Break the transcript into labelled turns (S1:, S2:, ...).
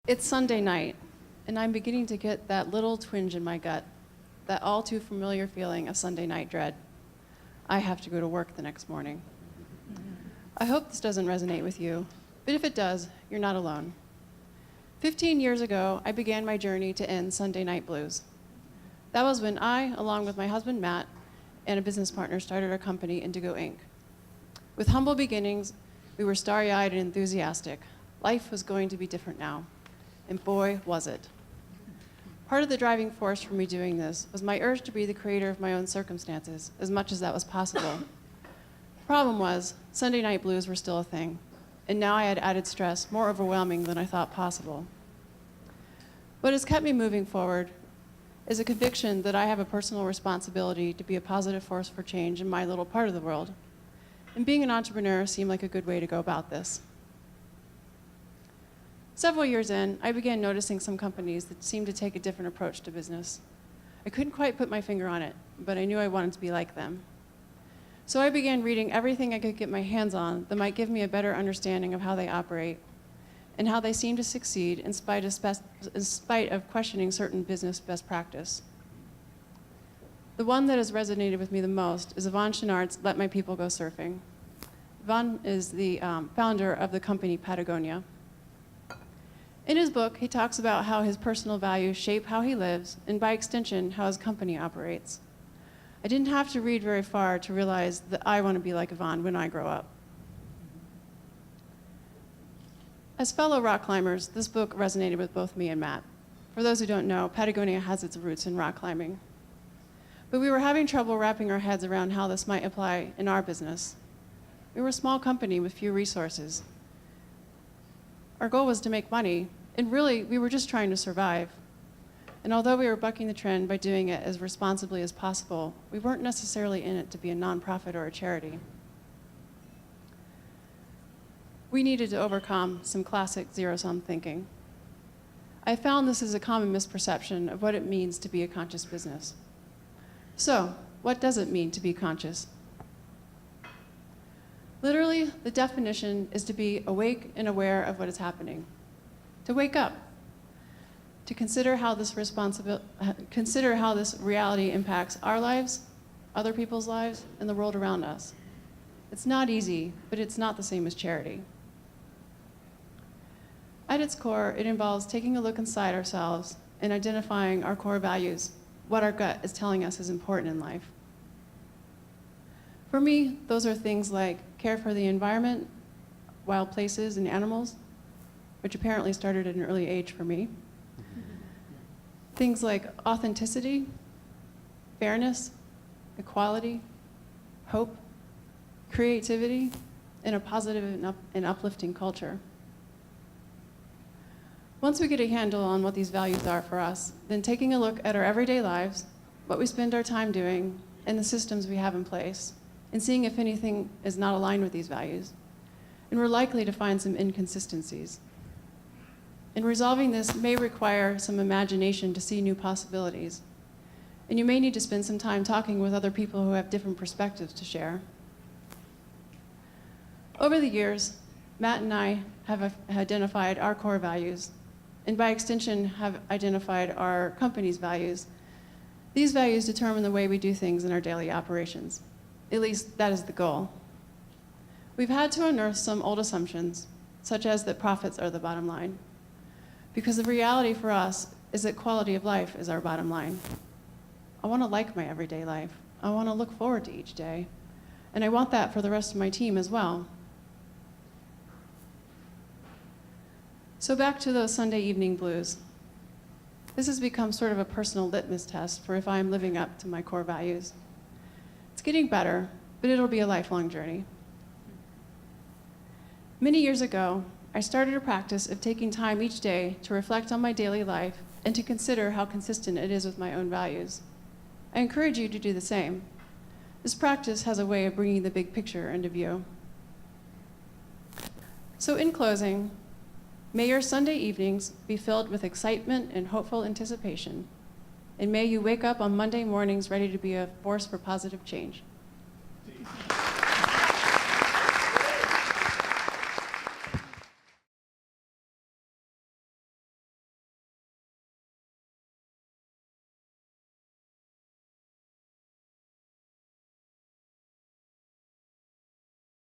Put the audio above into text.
S1: It's Sunday night, and I'm beginning to get that little twinge in my gut, that all too familiar feeling of Sunday night dread. I have to go to work the next morning. I hope this doesn't resonate with you, but if it does, you're not alone. 15 years ago, I began my journey to end Sunday night blues. That was when I, along with my husband Matt, and a business partner, started our company, Indigo Inc. With humble beginnings, we were starry-eyed and enthusiastic. Life was going to be different now. And boy, was it. Part of the driving force for me doing this was my urge to be the creator of my own circumstances, as much as that was possible. The problem was, Sunday night blues were still a thing, and now I had added stress more overwhelming than I thought possible. What has kept me moving forward is a conviction that I have a personal responsibility to be a positive force for change in my little part of the world, and being an entrepreneur seemed like a good way to go about this. Several years in, I began noticing some companies that seemed to take a different approach to business. I couldn't quite put my finger on it, but I knew I wanted to be like them. So I began reading everything I could get my hands on that might give me a better understanding of how they operate and how they seem to succeed in spite of questioning certain business best practice. The one that has resonated with me the most is Yvon Chouinard's Let My People Go Surfing. Yvon is the founder of the company Patagonia. In his book, he talks about how his personal values shape how he lives, and by extension, how his company operates. I didn't have to read very far to realize that I want to be like Yvon when I grow up. As fellow rock climbers, this book resonated with both me and Matt. For those who don't know, Patagonia has its roots in rock climbing. But we were having trouble wrapping our heads around how this might apply in our business. We were a small company with few resources. Our goal was to make money, and really, we were just trying to survive. And although we were bucking the trend by doing it as responsibly as possible, we weren't necessarily in it to be a nonprofit or a charity. We needed to overcome some classic zero-sum thinking. I found this is a common misperception of what it means to be a conscious business. So, what does it mean to be conscious? Literally, the definition is to be awake and aware of what is happening. To wake up. To consider how this reality impacts our lives, other people's lives, and the world around us. It's not easy, but it's not the same as charity. At its core, it involves taking a look inside ourselves and identifying our core values, what our gut is telling us is important in life. For me, those are things like care for the environment, wild places, and animals, which apparently started at an early age for me. Things like authenticity, fairness, equality, hope, creativity, and a positive and uplifting culture. Once we get a handle on what these values are for us, then taking a look at our everyday lives, what we spend our time doing, and the systems we have in place, and seeing if anything is not aligned with these values. And we're likely to find some inconsistencies. And resolving this may require some imagination to see new possibilities. And you may need to spend some time talking with other people who have different perspectives to share. Over the years, Matt and I have identified our core values, and by extension have identified our company's values. These values determine the way we do things in our daily operations. At least, that is the goal. We've had to unearth some old assumptions, such as that profits are the bottom line. Because the reality for us is that quality of life is our bottom line. I want to like my everyday life. I want to look forward to each day. And I want that for the rest of my team as well. So back to those Sunday evening blues. This has become sort of a personal litmus test for if I'm living up to my core values. It's getting better, but it'll be a lifelong journey. Many years ago, I started a practice of taking time each day to reflect on my daily life and to consider how consistent it is with my own values. I encourage you to do the same. This practice has a way of bringing the big picture into view. So in closing, may your Sunday evenings be filled with excitement and hopeful anticipation. And may you wake up on Monday mornings ready to be a force for positive change.